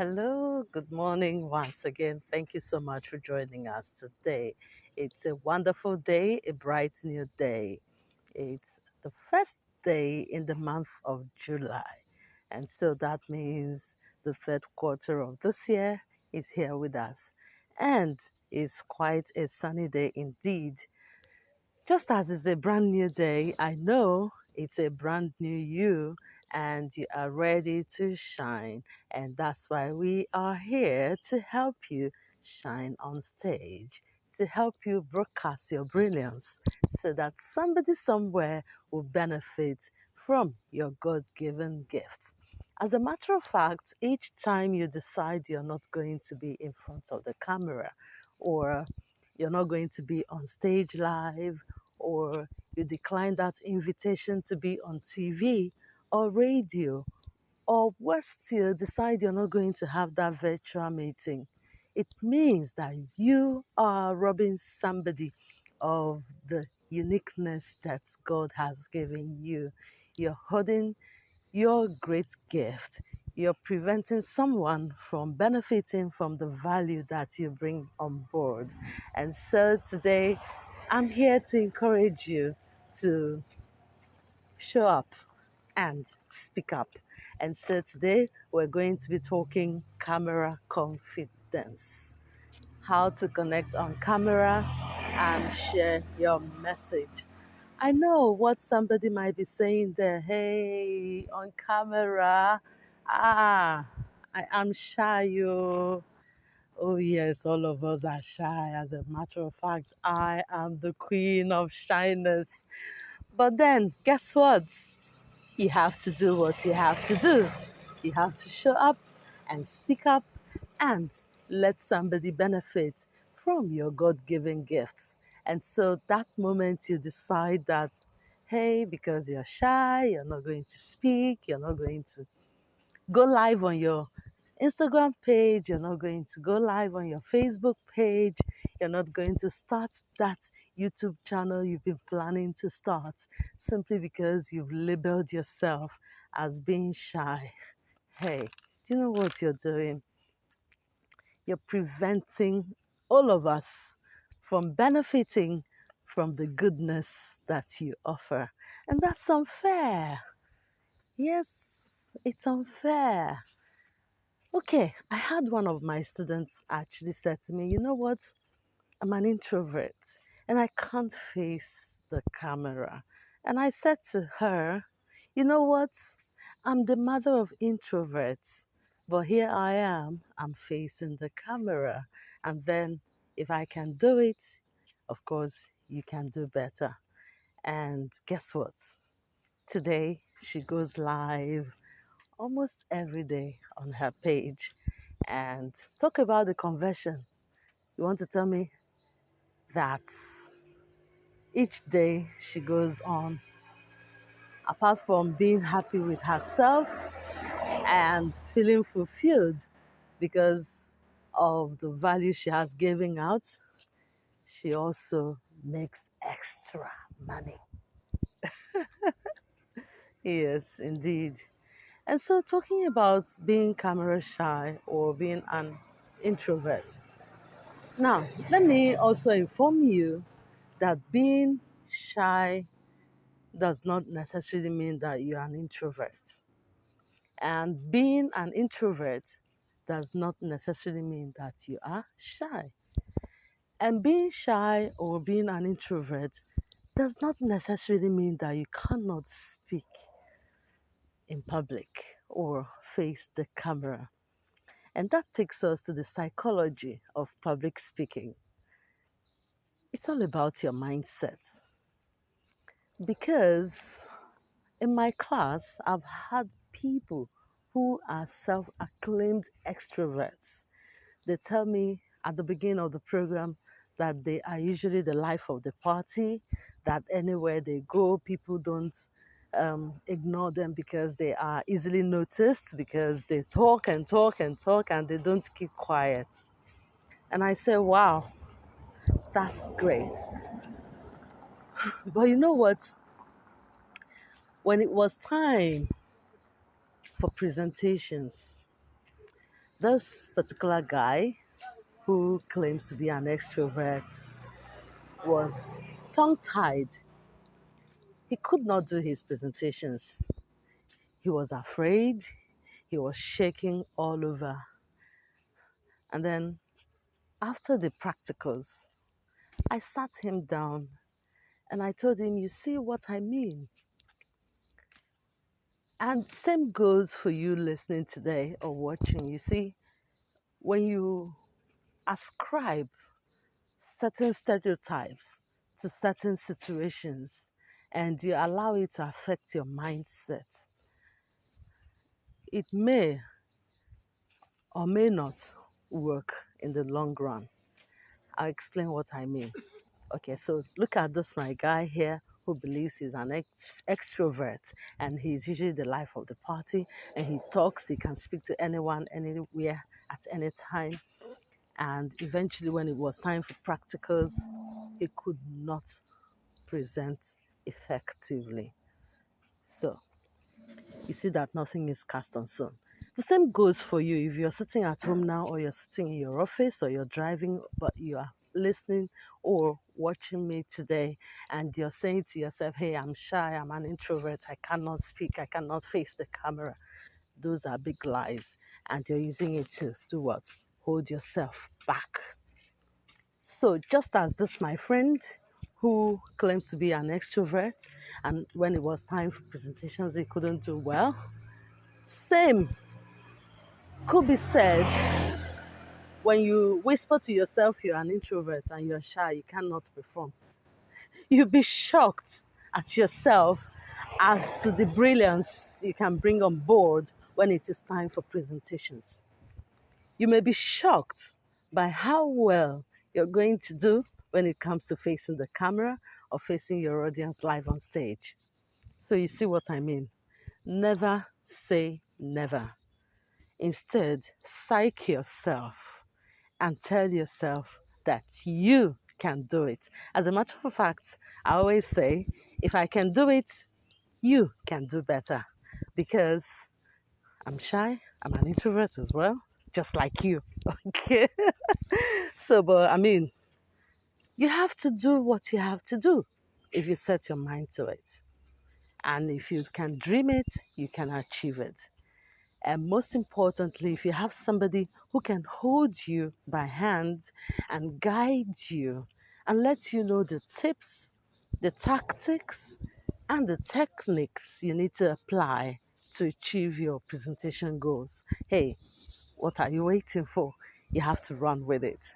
Hello, good morning once again. Thank you so much for joining us today. It's a wonderful day, a bright new day. It's the first day in the month of July. And so that means the third quarter of this year is here with us. And it's quite a sunny day indeed. Just as it's a brand new day, I know it's a brand new you and you are ready to shine. And that's why we are here to help you shine on stage, to help you broadcast your brilliance so that somebody somewhere will benefit from your God given gifts. As a matter of fact, each time you decide you're not going to be in front of the camera or you're not going to be on stage live or you decline that invitation to be on TV or radio, or worse still, decide you're not going to have that virtual meeting, it means that you are robbing somebody of the uniqueness that God has given you. You're holding your great gift. You're preventing someone from benefiting from the value that you bring on board. And so today, I'm here to encourage you to show up and speak up. And so today, we're going to be talking camera confidence, how to connect on camera and share your message. I know what somebody might be saying there. Hey, on camera, I am shy, yo. Oh, yes, all of us are shy. As a matter of fact, I am the queen of shyness. But then, guess what? You have to do what you have to do. You have to show up and speak up and let somebody benefit from your God given gifts. And so that moment you decide that, hey, because you're shy, you're not going to speak, you're not going to go live on your Instagram page, you're not going to go live on your Facebook page, you're not going to start that YouTube channel you've been planning to start simply because you've labeled yourself as being shy. Hey, do you know what you're doing? You're preventing all of us from benefiting from the goodness that you offer. And that's unfair. Yes, it's unfair. Okay, I had one of my students actually said to me, you know what? I'm an introvert and I can't face the camera. And I said to her, you know what? I'm the mother of introverts, but here I am, I'm facing the camera. And then if I can do it, of course, you can do better. And guess what? Today, she goes live almost every day on her page and talk about the conversion. You want to tell me that each day she goes on, apart from being happy with herself and feeling fulfilled because of the value she has given out, she also makes extra money. Yes, indeed. And so, talking about being camera shy or being an introvert. Now, let me also inform you that being shy does not necessarily mean that you are an introvert. And being an introvert does not necessarily mean that you are shy. And being shy or being an introvert does not necessarily mean that you cannot speak in public or face the camera. And that takes us to the psychology of public speaking. It's all about your mindset. Because in my class, I've had people who are self acclaimed extroverts. They tell me at the beginning of the program that they are usually the life of the party, that anywhere they go, people don't ignore them because they are easily noticed, because they talk and talk and talk and they don't keep quiet. And I say, wow, that's great. But you know what? When it was time for presentations, This particular guy who claims to be an extrovert was tongue tied. He could not do his presentations. He was afraid, he was shaking all over. And then after the practicals, I sat him down and I told him, "You see what I mean?" And same goes for you listening today or watching. You see, when you ascribe certain stereotypes to certain situations and you allow it to affect your mindset, it may or may not work in the long run. I'll explain what I mean. Okay, so look at this my guy here who believes he's an extrovert and he's usually the life of the party and he talks, he can speak to anyone, anywhere, at any time. And eventually, when it was time for practicals, he could not present effectively. So you see that nothing is cast on stone. The same goes for you if you're sitting at home now or you're sitting in your office or you're driving but you are listening or watching me today and you're saying to yourself, "Hey, I'm shy, I'm an introvert, I cannot speak, I cannot face the camera." Those are big lies and you're using it to do what? Hold yourself back. So just as this my friend who claims to be an extrovert and when it was time for presentations he couldn't do well, same could be said when you whisper to yourself you're an introvert and you're shy, you cannot perform. You'll be shocked at yourself as to the brilliance you can bring on board when it is time for presentations. You may be shocked by how well you're going to do when it comes to facing the camera or facing your audience live on stage. So you see what I mean? Never say never. Instead, psych yourself and tell yourself that you can do it. As a matter of fact, I always say, if I can do it, you can do better. Because I'm shy, I'm an introvert as well, just like you. Okay? So, but I mean, you have to do what you have to do if you set your mind to it. And if you can dream it, you can achieve it. And most importantly, if you have somebody who can hold you by hand and guide you and let you know the tips, the tactics, and the techniques you need to apply to achieve your presentation goals. Hey, what are you waiting for? You have to run with it.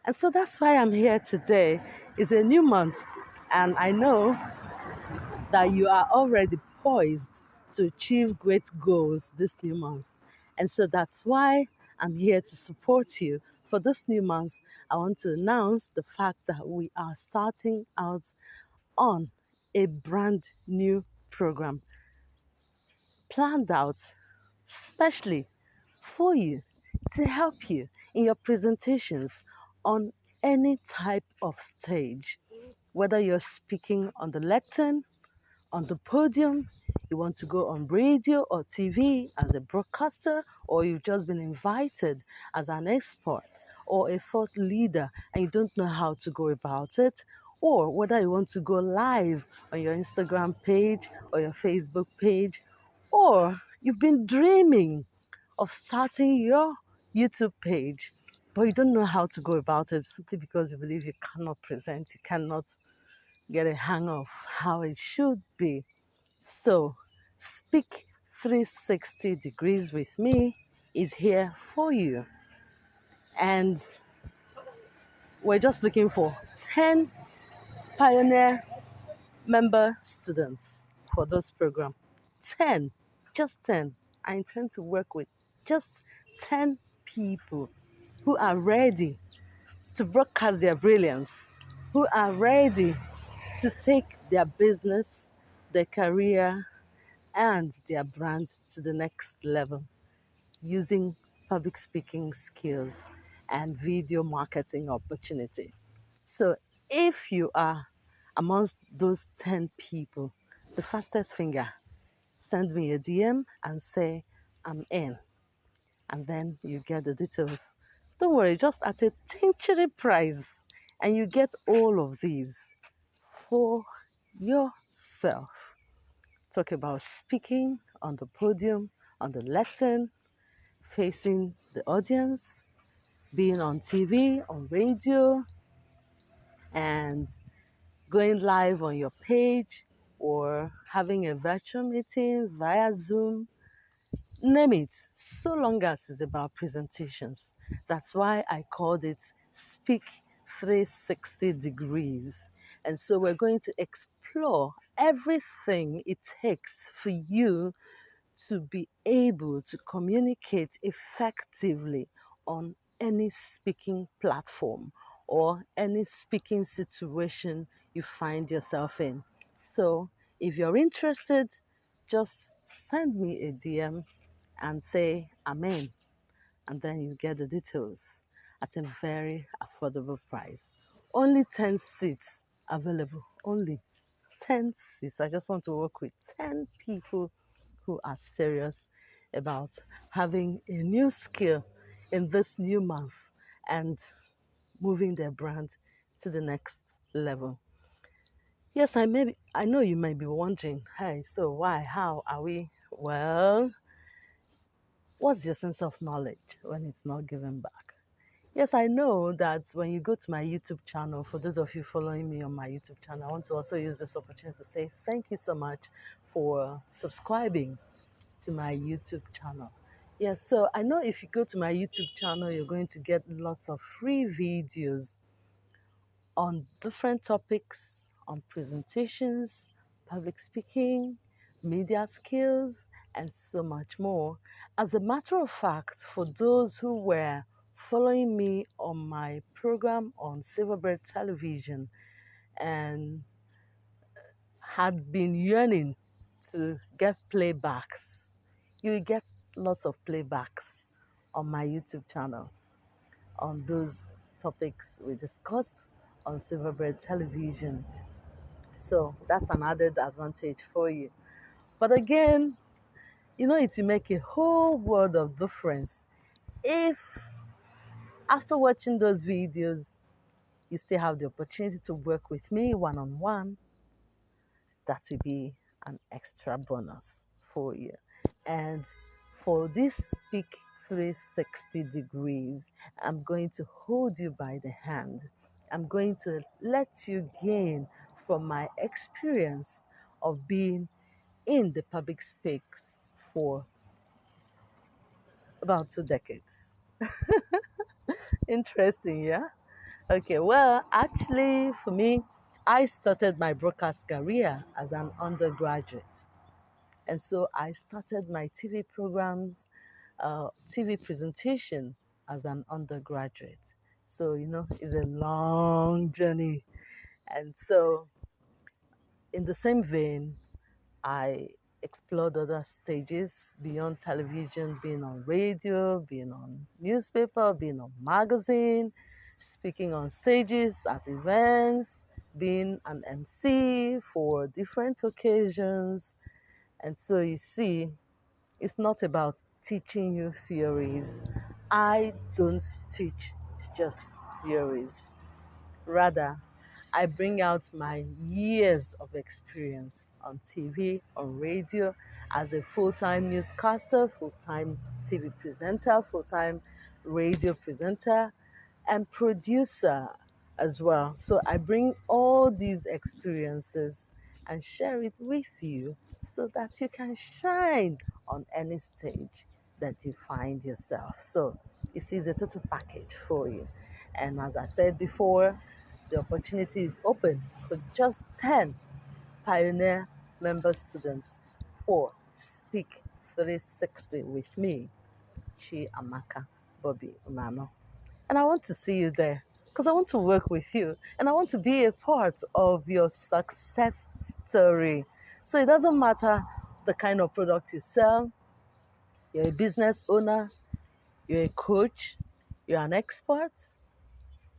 And so that's why I'm here today. It's a new month, and I know that you are already poised to achieve great goals this new month. And so that's why I'm here to support you. For this new month, I want to announce the fact that we are starting out on a brand new program planned out specially for you to help you in your presentations on any type of stage, whether you're speaking on the lectern, on the podium, you want to go on radio or TV as a broadcaster, or you've just been invited as an expert or a thought leader and you don't know how to go about it, or whether you want to go live on your Instagram page or your Facebook page, or you've been dreaming of starting your YouTube page, but you don't know how to go about it simply because you believe you cannot present, you cannot get a hang of how it should be. So, Speak 360 Degrees with me is here for you. And we're just looking for 10 pioneer member students for this program. 10, just 10. I intend to work with just 10 people who are ready to broadcast their brilliance, who are ready to take their business, their career, and their brand to the next level using public speaking skills and video marketing opportunity. So if you are amongst those 10 people, the fastest finger, send me a DM and say, "I'm in." and then you get the details. Don't worry, just at a tinctury price, and you get all of these for yourself. Talk about speaking on the podium, on the lectern, facing the audience, being on TV, on radio, and going live on your page, or having a virtual meeting via Zoom. Name it, so long as it's about presentations. That's why I called it Speak 360 Degrees. And so we're going to explore everything it takes for you to be able to communicate effectively on any speaking platform or any speaking situation you find yourself in. So if you're interested, just send me a DM and say Amen, and then you get the details at a very affordable price. Only 10 seats available. Only 10 seats. I just want to work with 10 people who are serious about having a new skill in this new month and moving their brand to the next level. Yes, I know you might be wondering, hey, so why, how are we? Well, what's your sense of knowledge when it's not given back? Yes, I know that when you go to my YouTube channel, for those of you following me on my YouTube channel, I want to also use this opportunity to say thank you so much for subscribing to my YouTube channel. Yes, so I know if you go to my YouTube channel, you're going to get lots of free videos on different topics, on presentations, public speaking, media skills, and so much more. As a matter of fact, for those who were following me on my program on Silverbird Television and had been yearning to get playbacks, you will get lots of playbacks on my YouTube channel on those topics we discussed on Silverbird Television. So that's an added advantage for you. But again, it will make a whole world of difference if after watching those videos, you still have the opportunity to work with me one on one. That will be an extra bonus for you. And for this Speak 360 Degrees, I'm going to hold you by the hand. I'm going to let you gain from my experience of being in the public space for about 2 decades. Interesting, yeah? Okay, well, actually, for me, I started my broadcast career as an undergraduate. And so I started my TV programs, TV presentation as an undergraduate. So, it's a long journey. And so, in the same vein, I explored other stages beyond television, being on radio, being on newspaper, being on magazine, speaking on stages at events, being an MC for different occasions. And so you see, it's not about teaching you theories. I don't teach just theories. Rather, I bring out my years of experience on TV, on radio, as a full-time newscaster, full-time TV presenter, full-time radio presenter, and producer as well. So I bring all these experiences and share it with you so that you can shine on any stage that you find yourself. So you see, it's a total package for you. And as I said before, the opportunity is open for just 10 Pioneer member students for Speak 360 with me, Chi Amaka Bobby-Umeano. And I want to see you there because I want to work with you and I want to be a part of your success story. So it doesn't matter the kind of product you sell, you're a business owner, you're a coach, you're an expert,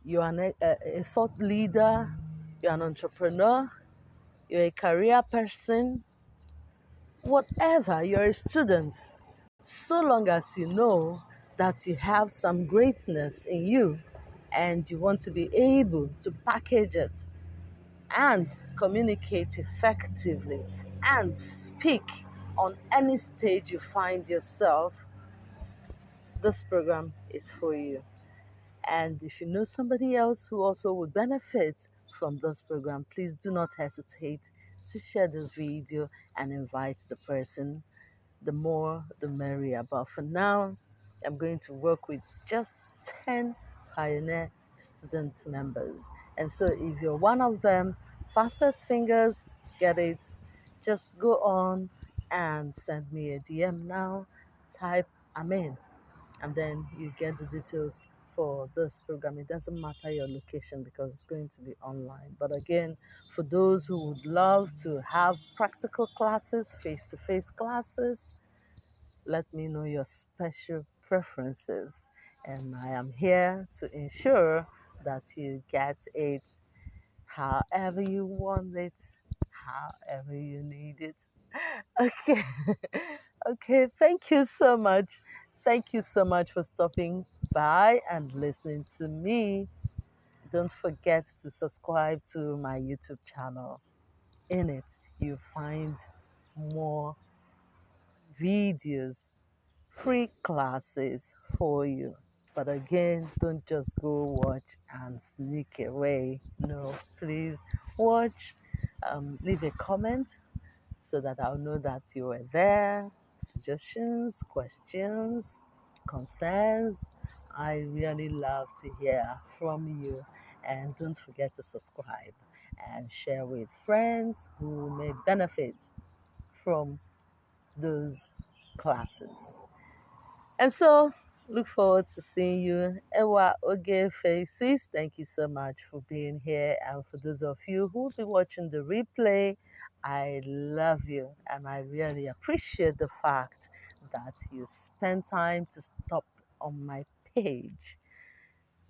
you're a thought leader, you're an entrepreneur, you're a career person, whatever, you're a student. So long as you know that you have some greatness in you and you want to be able to package it and communicate effectively and speak on any stage you find yourself, this program is for you. And if you know somebody else who also would benefit from this program, please do not hesitate to share this video and invite the person. The more, the merrier. But for now, I'm going to work with just 10 Pioneer student members. And so if you're one of them, fastest fingers, get it. Just go on and send me a DM now. Type Amen, and then you get the details for this program. It doesn't matter your location because it's going to be online. But again, for those who would love to have practical classes, face to face classes, let me know your special preferences. And I am here to ensure that you get it however you want it, however you need it. Okay. Okay. Thank you so much. Thank you so much for stopping by and listening to me. Don't forget to subscribe to my YouTube channel. In it, you find more videos, free classes for you. But again, don't just go watch and sneak away. No, please watch, leave a comment so that I'll know that you were there. Suggestions, questions, concerns. I really love to hear from you. And don't forget to subscribe and share with friends who may benefit from those classes. And so, look forward to seeing you. Ewa Oge Faces, thank you so much for being here. And for those of you who will be watching the replay, I love you and I really appreciate the fact that you spend time to stop on my page.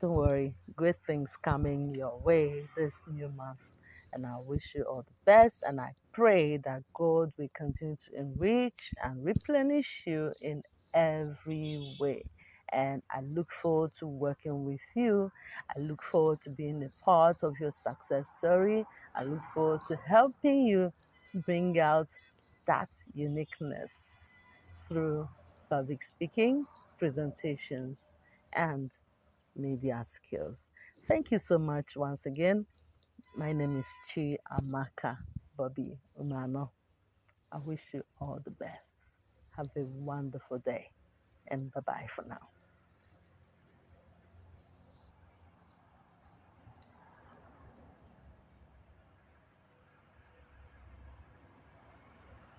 Don't worry, great things coming your way this new month. And I wish you all the best. And I pray that God will continue to enrich and replenish you in every way. And I look forward to working with you. I look forward to being a part of your success story. I look forward to helping you bring out that uniqueness through public speaking, presentations, and media skills. Thank you so much once again. My name is Chi Amaka Bobby-Umeano. I wish you all the best. Have a wonderful day and bye bye for now.